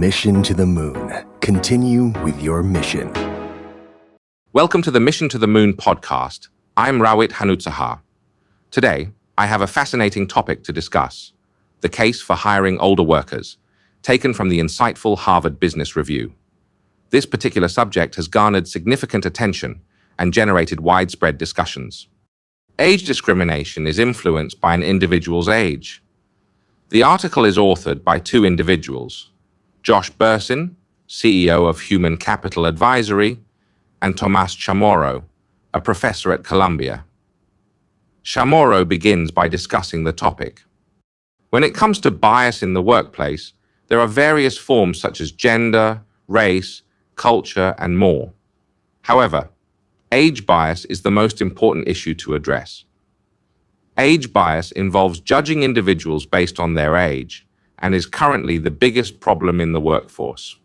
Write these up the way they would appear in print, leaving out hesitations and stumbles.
Mission to the Moon. Continue with your mission. Welcome to the Mission to the Moon podcast. I'm Rawit Hanutsaha. Today, I have a fascinating topic to discuss: the case for hiring older workers, taken from the insightful Harvard Business Review. This particular subject has garnered significant attention and generated widespread discussions. Age discrimination is influenced by an individual's age. The article is authored by two individuals, Josh Bursin, CEO of Human Capital Advisory, and Tomas Chamorro, a professor at Columbia. Chamorro begins by discussing the topic. When it comes to bias in the workplace, there are various forms such as gender, race, culture, and more. However, age bias is the most important issue to address. Age bias involves judging individuals based on their age and is currently the biggest problem in the workforce.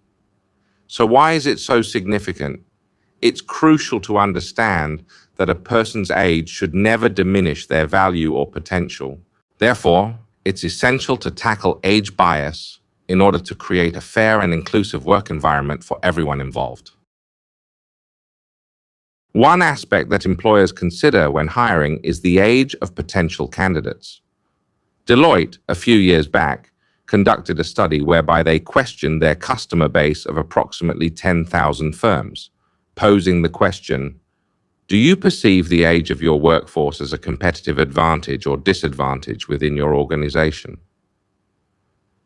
So why is it so significant? It's crucial to understand that a person's age should never diminish their value or potential. Therefore, it's essential to tackle age bias in order to create a fair and inclusive work environment for everyone involved. One aspect that employers consider when hiring is the age of potential candidates. Deloitte, a few years back, conducted a study whereby they questioned their customer base of approximately 10,000 firms, posing the question, do you perceive the age of your workforce as a competitive advantage or disadvantage within your organization?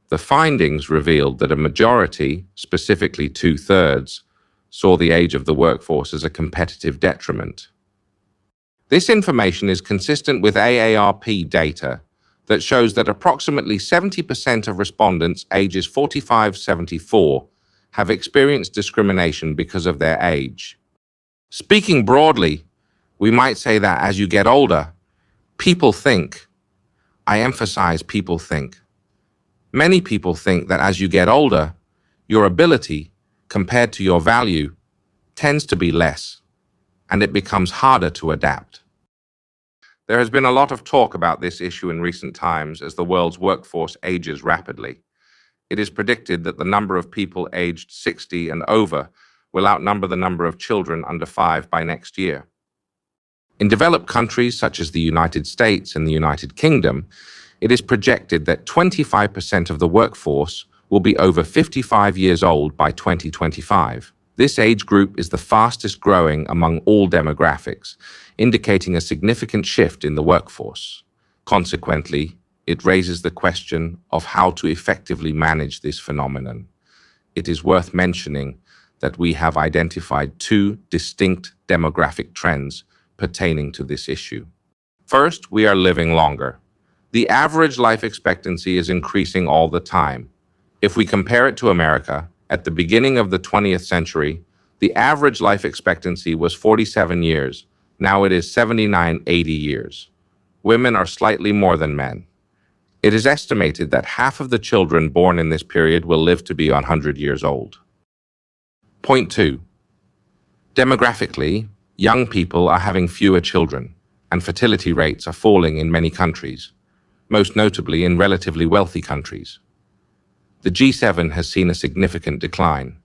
The findings revealed that a majority, specifically 2/3, saw the age of the workforce as a competitive detriment. This information is consistent with AARP data that shows that approximately 70% of respondents ages 45-74 have experienced discrimination because of their age. Speaking broadly, we might say that as you get older, people think. I emphasize people think. Many people think that as you get older, your ability, compared to your value, tends to be less, and it becomes harder to adapt. There has been a lot of talk about this issue in recent times as the world's workforce ages rapidly. It is predicted that the number of people aged 60 and over will outnumber the number of children under 5 by next year. In developed countries such as the United States and the United Kingdom, it is projected that 25% of the workforce will be over 55 years old by 2025. This age group is the fastest growing among all demographics, indicating a significant shift in the workforce. Consequently, it raises the question of how to effectively manage this phenomenon. It is worth mentioning that we have identified two distinct demographic trends pertaining to this issue. First, we are living longer. The average life expectancy is increasing all the time. If we compare it to America, at the beginning of the 20th century, the average life expectancy was 47 years. Now it is 79-80 years. Women are slightly more than men. It is estimated that half of the children born in this period will live to be 100 years old. Point 2. Demographically, young people are having fewer children, and fertility rates are falling in many countries, most notably in relatively wealthy countries. The G7 has seen a significant decline.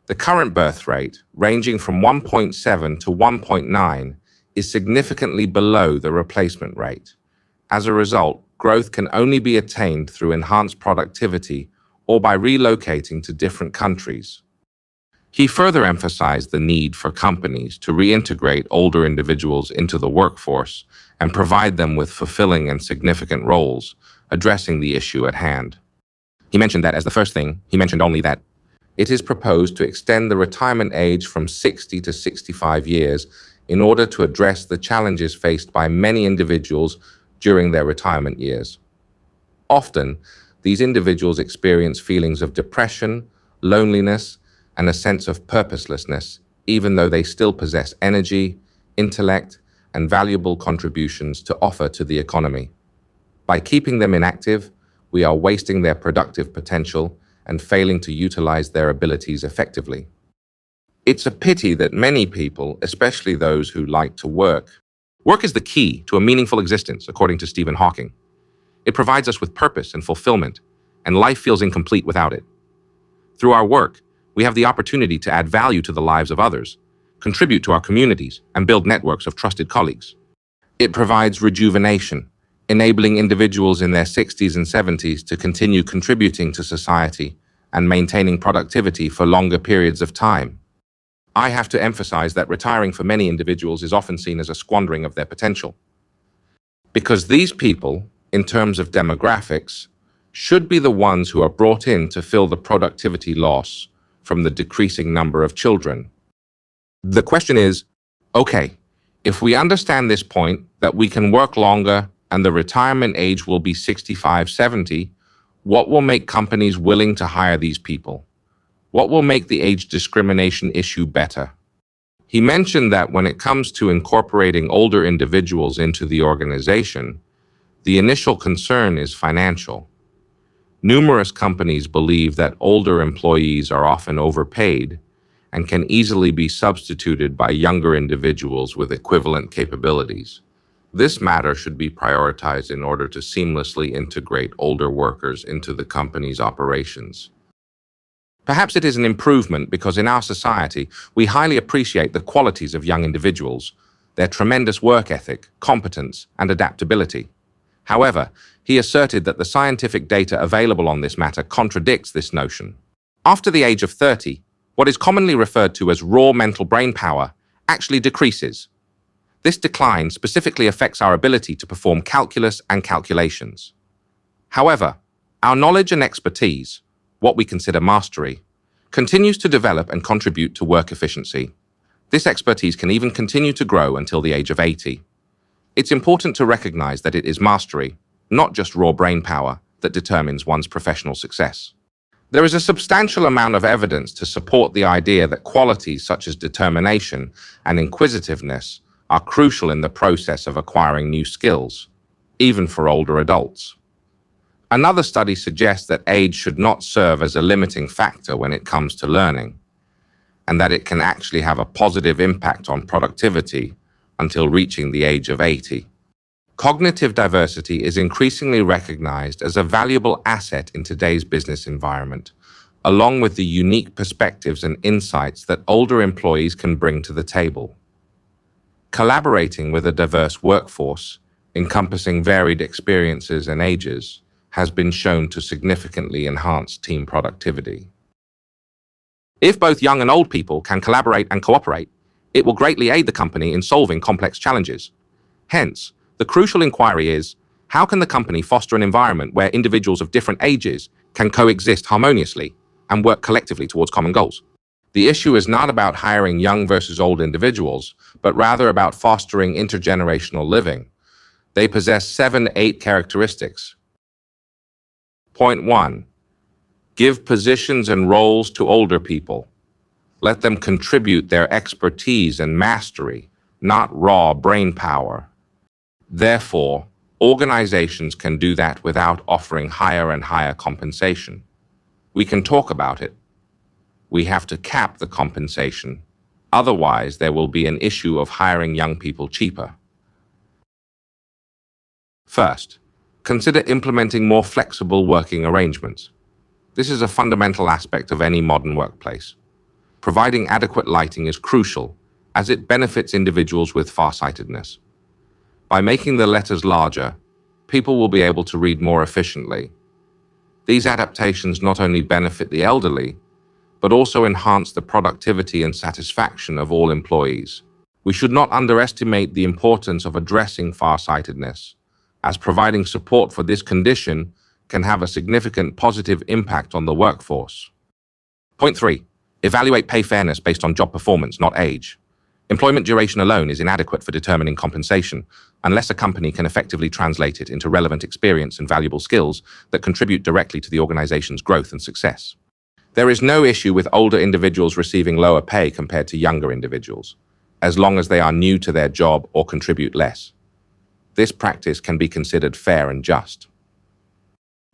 The current birth rate, ranging from 1.7 to 1.9, is significantly below the replacement rate. As a result, growth can only be attained through enhanced productivity or by relocating to different countries. He further emphasized the need for companies to reintegrate older individuals into the workforce and provide them with fulfilling and significant roles, addressing the issue at hand. He mentioned that as the first thing, he mentioned only that it is proposed to extend the retirement age from 60 to 65 years in order to address the challenges faced by many individuals during their retirement years. Often, these individuals experience feelings of depression, loneliness, and a sense of purposelessness, even though they still possess energy, intellect, and valuable contributions to offer to the economy. By keeping them inactive, we are wasting their productive potential and failing to utilize their abilities effectively. It's a pity that many people, especially those who like to work is the key to a meaningful existence, according to Stephen Hawking. It provides us with purpose and fulfillment, and life feels incomplete without it. Through our work, we have the opportunity to add value to the lives of others, contribute to our communities, and build networks of trusted colleagues. It provides rejuvenation, enabling individuals in their 60s and 70s to continue contributing to society and maintaining productivity for longer periods of time. I have to emphasize that retiring for many individuals is often seen as a squandering of their potential, because these people, in terms of demographics, should be the ones who are brought in to fill the productivity loss from the decreasing number of children. The question is, okay, if we understand this point, that we can work longer and the retirement age will be 65, 70, what will make companies willing to hire these people? What will make the age discrimination issue better? He mentioned that when it comes to incorporating older individuals into the organization, the initial concern is financial. Numerous companies believe that older employees are often overpaid and can easily be substituted by younger individuals with equivalent capabilities. This matter should be prioritized in order to seamlessly integrate older workers into the company's operations. Perhaps it is an improvement because in our society, we highly appreciate the qualities of young individuals, their tremendous work ethic, competence, and adaptability. However, he asserted that the scientific data available on this matter contradicts this notion. After the age of 30, what is commonly referred to as raw mental brain power actually decreases. This decline specifically affects our ability to perform calculus and calculations. However, our knowledge and expertise, what we consider mastery, continues to develop and contribute to work efficiency. This expertise can even continue to grow until the age of 80. It's important to recognize that it is mastery, not just raw brain power, that determines one's professional success. There is a substantial amount of evidence to support the idea that qualities such as determination and inquisitiveness are crucial in the process of acquiring new skills, even for older adults. Another study suggests that age should not serve as a limiting factor when it comes to learning, and that it can actually have a positive impact on productivity until reaching the age of 80. Cognitive diversity is increasingly recognized as a valuable asset in today's business environment, along with the unique perspectives and insights that older employees can bring to the table. Collaborating with a diverse workforce, encompassing varied experiences and ages, has been shown to significantly enhance team productivity. If both young and old people can collaborate and cooperate, it will greatly aid the company in solving complex challenges. Hence, the crucial inquiry is, how can the company foster an environment where individuals of different ages can coexist harmoniously and work collectively towards common goals? The issue is not about hiring young versus old individuals, but rather about fostering intergenerational living. They possess 7-8 characteristics. Point 1. Give positions and roles to older people. Let them contribute their expertise and mastery, not raw brain power. Therefore, organizations can do that without offering higher and higher compensation. We can talk about it. We have to cap the compensation. Otherwise, there will be an issue of hiring young people cheaper. First, consider implementing more flexible working arrangements. This is a fundamental aspect of any modern workplace. Providing adequate lighting is crucial, as it benefits individuals with farsightedness. By making the letters larger, people will be able to read more efficiently. These adaptations not only benefit the elderly, but also enhance the productivity and satisfaction of all employees. We should not underestimate the importance of addressing farsightedness, as providing support for this condition can have a significant positive impact on the workforce. Point 3. Evaluate pay fairness based on job performance, not age. Employment duration alone is inadequate for determining compensation, unless a company can effectively translate it into relevant experience and valuable skills that contribute directly to the organization's growth and success. There is no issue with older individuals receiving lower pay compared to younger individuals, as long as they are new to their job or contribute less. This practice can be considered fair and just.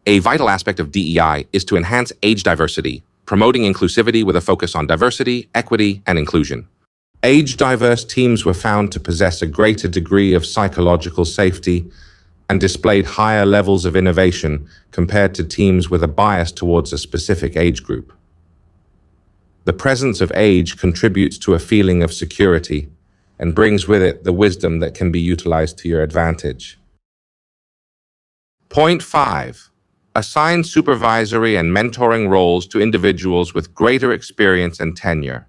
A vital aspect of DEI is to enhance age diversity, promoting inclusivity with a focus on diversity, equity, and inclusion. Age-diverse teams were found to possess a greater degree of psychological safety and displayed higher levels of innovation compared to teams with a bias towards a specific age group. The presence of age contributes to a feeling of security and brings with it the wisdom that can be utilized to your advantage. Point 5. Assign supervisory and mentoring roles to individuals with greater experience and tenure.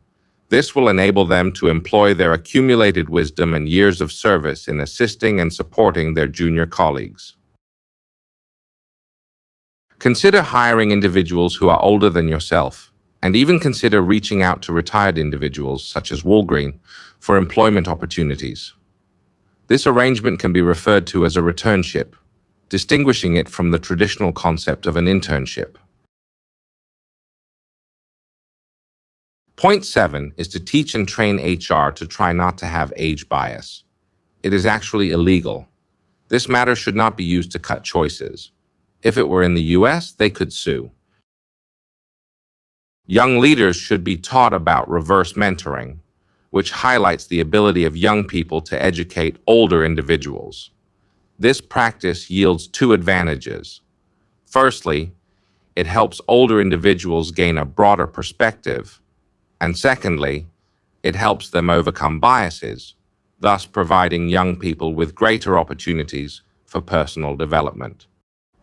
This will enable them to employ their accumulated wisdom and years of service in assisting and supporting their junior colleagues. Consider hiring individuals who are older than yourself, and even consider reaching out to retired individuals, such as Walgreen, for employment opportunities. This arrangement can be referred to as a returnship, distinguishing it from the traditional concept of an internship. Point 7 is to teach and train HR to try not to have age bias. It is actually illegal. This matter should not be used to cut choices. If it were in the US, they could sue. Young leaders should be taught about reverse mentoring, which highlights the ability of young people to educate older individuals. This practice yields two advantages. Firstly, it helps older individuals gain a broader perspective, and secondly, it helps them overcome biases, thus providing young people with greater opportunities for personal development.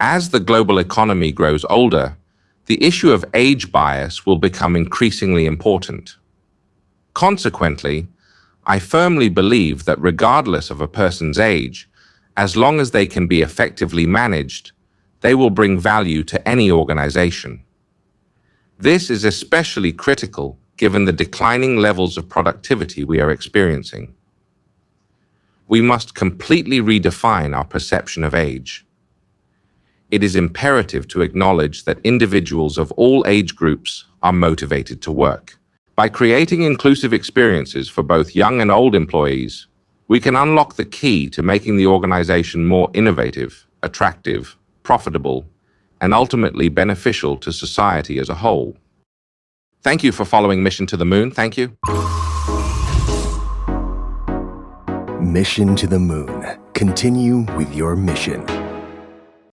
As the global economy grows older, the issue of age bias will become increasingly important. Consequently, I firmly believe that regardless of a person's age, as long as they can be effectively managed, they will bring value to any organization. This is especially critical given the declining levels of productivity we are experiencing. We must completely redefine our perception of age. It is imperative to acknowledge that individuals of all age groups are motivated to work. By creating inclusive experiences for both young and old employees, we can unlock the key to making the organization more innovative, attractive, profitable, and ultimately beneficial to society as a whole. Thank you for following Mission to the Moon. Thank you. Mission to the Moon. Continue with your mission.